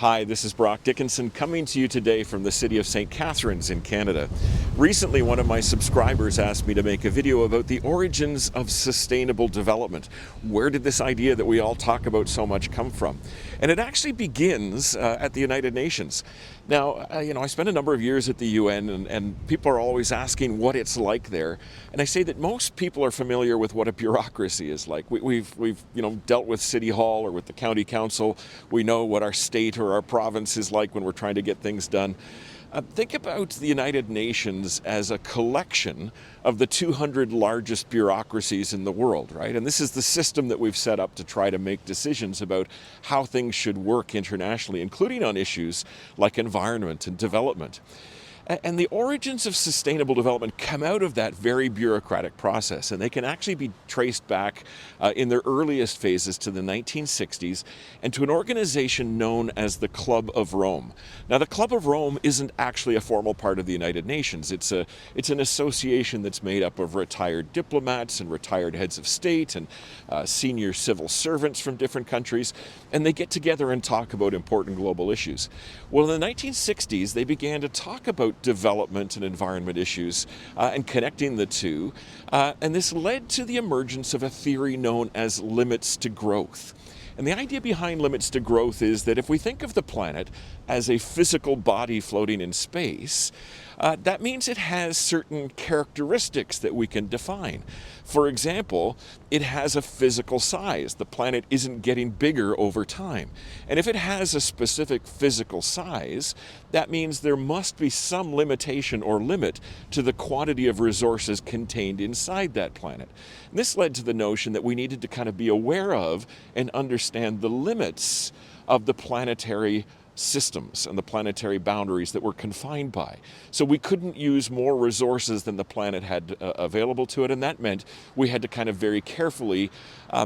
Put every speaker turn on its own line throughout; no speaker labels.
Hi, this is Brock Dickinson coming to you today from the city of St. Catharines in Canada. Recently, one of my subscribers asked me to make a video about the origins of sustainable development. Where did this idea that we all talk about so much come from? And it actually begins at the United Nations. Now, I spent a number of years at the UN, and people are always asking what it's like there. And I say that most people are familiar with what a bureaucracy is like. We've dealt with City Hall or with the County Council. We know what our state or our province is like when we're trying to get things done. Think about the United Nations as a collection of the 200 largest bureaucracies in the world, right? And this is the system that we've set up to try to make decisions about how things should work internationally, including on issues like environment and development. And the origins of sustainable development come out of that very bureaucratic process, and they can actually be traced back in their earliest phases to the 1960s and to an organization known as the Club of Rome. Now, the Club of Rome isn't actually a formal part of the United Nations. It's an association that's made up of retired diplomats and retired heads of state and senior civil servants from different countries, and they get together and talk about important global issues. Well, in the 1960s, they began to talk about development and environment issues and connecting the two. And this led to the emergence of a theory known as limits to growth. And the idea behind limits to growth is that if we think of the planet as a physical body floating in space, that means it has certain characteristics that we can define. For example, it has a physical size. The planet isn't getting bigger over time. And if it has a specific physical size, that means there must be some limitation or limit to the quantity of resources contained inside that planet. And this led to the notion that we needed to kind of be aware of and understand the limits of the planetary systems and the planetary boundaries that we're confined by. So we couldn't use more resources than the planet had available to it, and that meant we had to kind of very carefully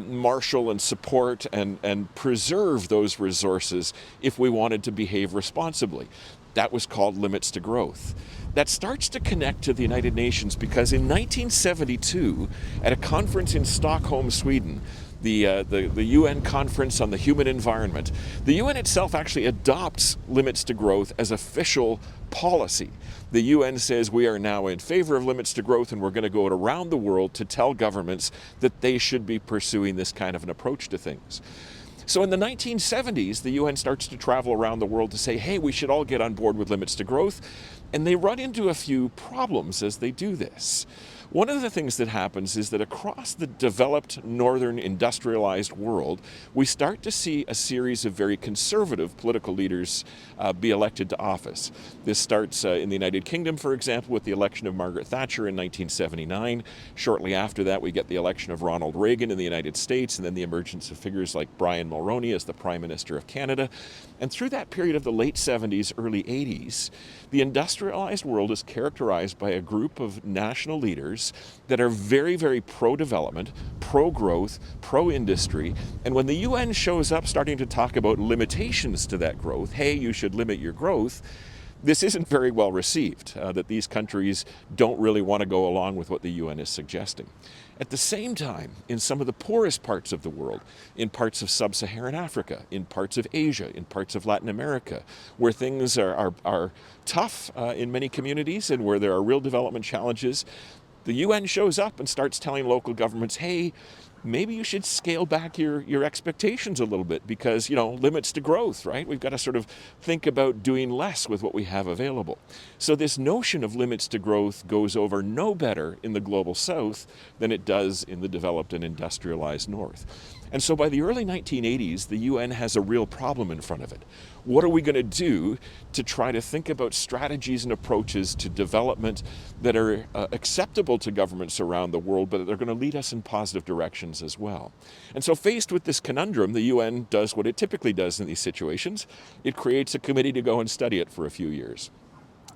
marshal and support and preserve those resources if we wanted to behave responsibly. That was called limits to growth. That starts to connect to the United Nations because in 1972, at a conference in Stockholm, Sweden, the UN Conference on the Human Environment, the UN itself actually adopts limits to growth as official policy. The UN says we are now in favor of limits to growth, and we're going to go around the world to tell governments that they should be pursuing this kind of an approach to things. So in the 1970s, the UN starts to travel around the world to say, hey, we should all get on board with limits to growth. And they run into a few problems as they do this. One of the things that happens is that across the developed northern industrialized world, we start to see a series of very conservative political leaders be elected to office. This starts in the United Kingdom, for example, with the election of Margaret Thatcher in 1979. Shortly after that, we get the election of Ronald Reagan in the United States, and then the emergence of figures like Brian Mulroney as the Prime Minister of Canada. And through that period of the late 70s, early 80s, the industrialized world is characterized by a group of national leaders that are very, very pro-development, pro-growth, pro-industry. And when the UN shows up starting to talk about limitations to that growth, hey, you should limit your growth, this isn't very well received, that these countries don't really want to go along with what the UN is suggesting. At the same time, in some of the poorest parts of the world, in parts of sub-Saharan Africa, in parts of Asia, in parts of Latin America, where things are tough in many communities and where there are real development challenges, the UN shows up and starts telling local governments, hey, maybe you should scale back your expectations a little bit because, limits to growth, right? We've got to sort of think about doing less with what we have available. So this notion of limits to growth goes over no better in the global south than it does in the developed and industrialized north. And so by the early 1980s, the UN has a real problem in front of it. What are we going to do to try to think about strategies and approaches to development that are acceptable to governments around the world, but they're going to lead us in positive directions as well? And so faced with this conundrum, the UN does what it typically does in these situations. It creates a committee to go and study it for a few years.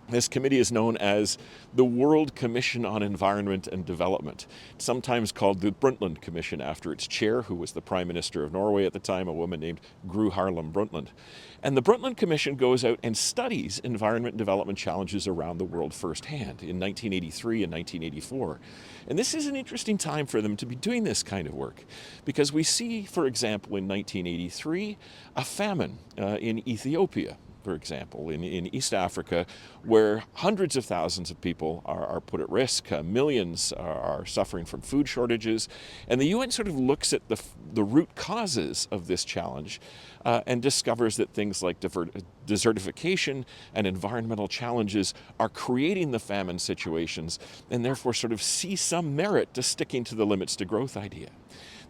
This committee is known as the World Commission on Environment and Development, sometimes called the Brundtland Commission after its chair, who was the Prime Minister of Norway at the time, a woman named Gro Harlem Brundtland. And the Brundtland Commission goes out and studies environment and development challenges around the world firsthand in 1983 and 1984. And this is an interesting time for them to be doing this kind of work, because we see, for example, in 1983, a famine in Ethiopia, for example, in East Africa, where hundreds of thousands of people are put at risk, millions are suffering from food shortages, and the UN sort of looks at the root causes of this challenge and discovers that things like desertification and environmental challenges are creating the famine situations, and therefore sort of see some merit to sticking to the limits to growth idea.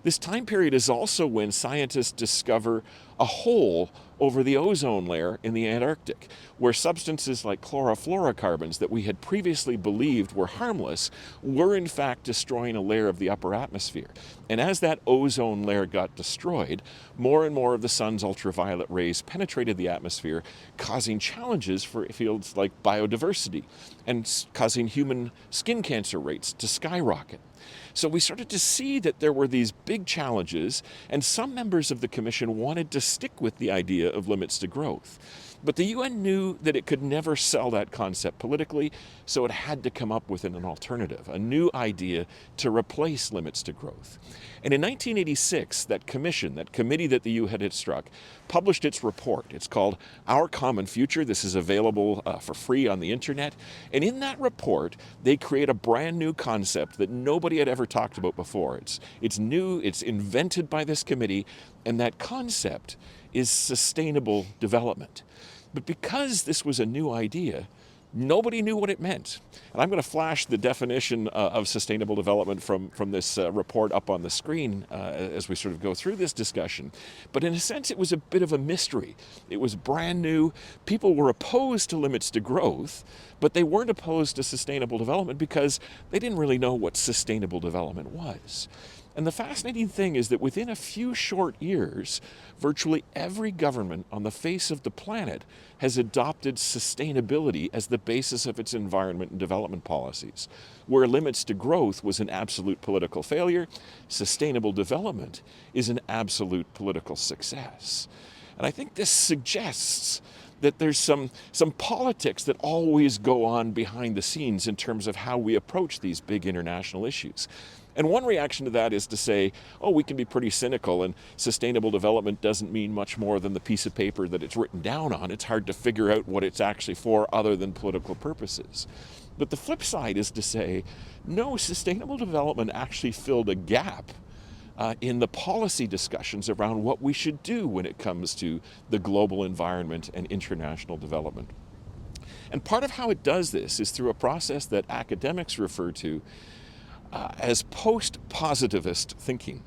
This time period is also when scientists discover a hole over the ozone layer in the Antarctic, where substances like chlorofluorocarbons that we had previously believed were harmless were in fact destroying a layer of the upper atmosphere. And as that ozone layer got destroyed, more and more of the sun's ultraviolet rays penetrated the atmosphere, causing challenges for fields like biodiversity and causing human skin cancer rates to skyrocket. So we started to see that there were these big challenges, and some members of the Commission wanted to stick with the idea of limits to growth. But the UN knew that it could never sell that concept politically, so it had to come up with an alternative, a new idea to replace limits to growth. And in 1986, that committee that the UN had struck, published its report. It's called Our Common Future. This is available for free on the internet. And in that report, they create a brand new concept that nobody had ever talked about before. It's new, it's invented by this committee, and that concept is sustainable development. But because this was a new idea, nobody knew what it meant. And I'm going to flash the definition of sustainable development from this report up on the screen as we sort of go through this discussion. But in a sense, it was a bit of a mystery. It was brand new. People were opposed to limits to growth, but they weren't opposed to sustainable development because they didn't really know what sustainable development was. And the fascinating thing is that within a few short years, virtually every government on the face of the planet has adopted sustainability as the basis of its environment and development policies. Where limits to growth was an absolute political failure, sustainable development is an absolute political success. And I think this suggests that there's some politics that always go on behind the scenes in terms of how we approach these big international issues. And one reaction to that is to say, oh, we can be pretty cynical, and sustainable development doesn't mean much more than the piece of paper that it's written down on. It's hard to figure out what it's actually for other than political purposes. But the flip side is to say, no, sustainable development actually filled a gap in the policy discussions around what we should do when it comes to the global environment and international development. And part of how it does this is through a process that academics refer to as post-positivist thinking.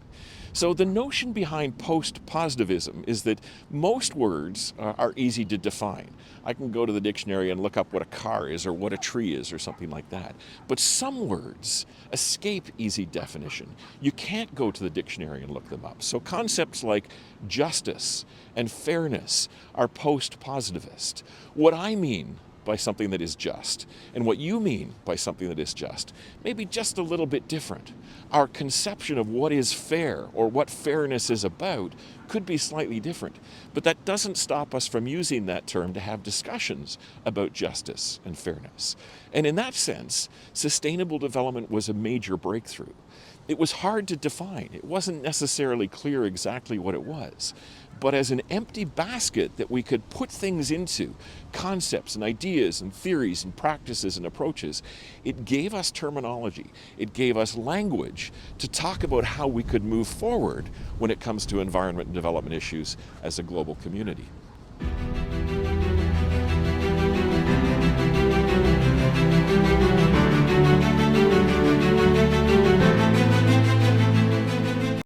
So the notion behind post-positivism is that most words are easy to define. I can go to the dictionary and look up what a car is or what a tree is or something like that. But some words escape easy definition. You can't go to the dictionary and look them up. So concepts like justice and fairness are post-positivist. What I mean by something that is just, and what you mean by something that is just, may be just a little bit different. Our conception of what is fair or what fairness is about could be slightly different, but that doesn't stop us from using that term to have discussions about justice and fairness. And in that sense, sustainable development was a major breakthrough. It was hard to define. It wasn't necessarily clear exactly what it was. But as an empty basket that we could put things into, concepts and ideas and theories and practices and approaches, it gave us terminology. It gave us language to talk about how we could move forward when it comes to environment and development issues as a global community.